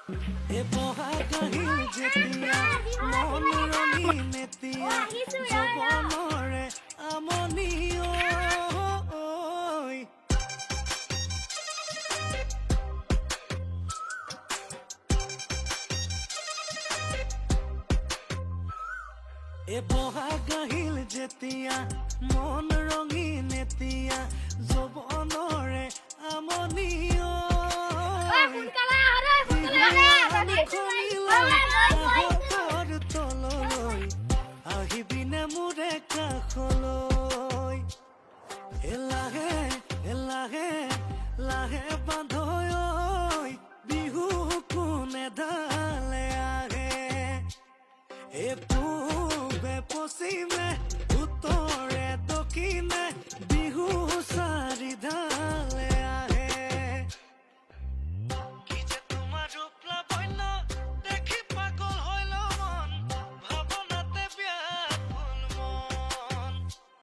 এ বহাগ আহিল যেতিয়া মন ৰঙিন এতিয়া যৌৱনৰে আমনি ঐ এ বহাগ আহিল যেতিয়া মন ৰঙিন এতিয়া যৌৱনৰে আমনি ঐ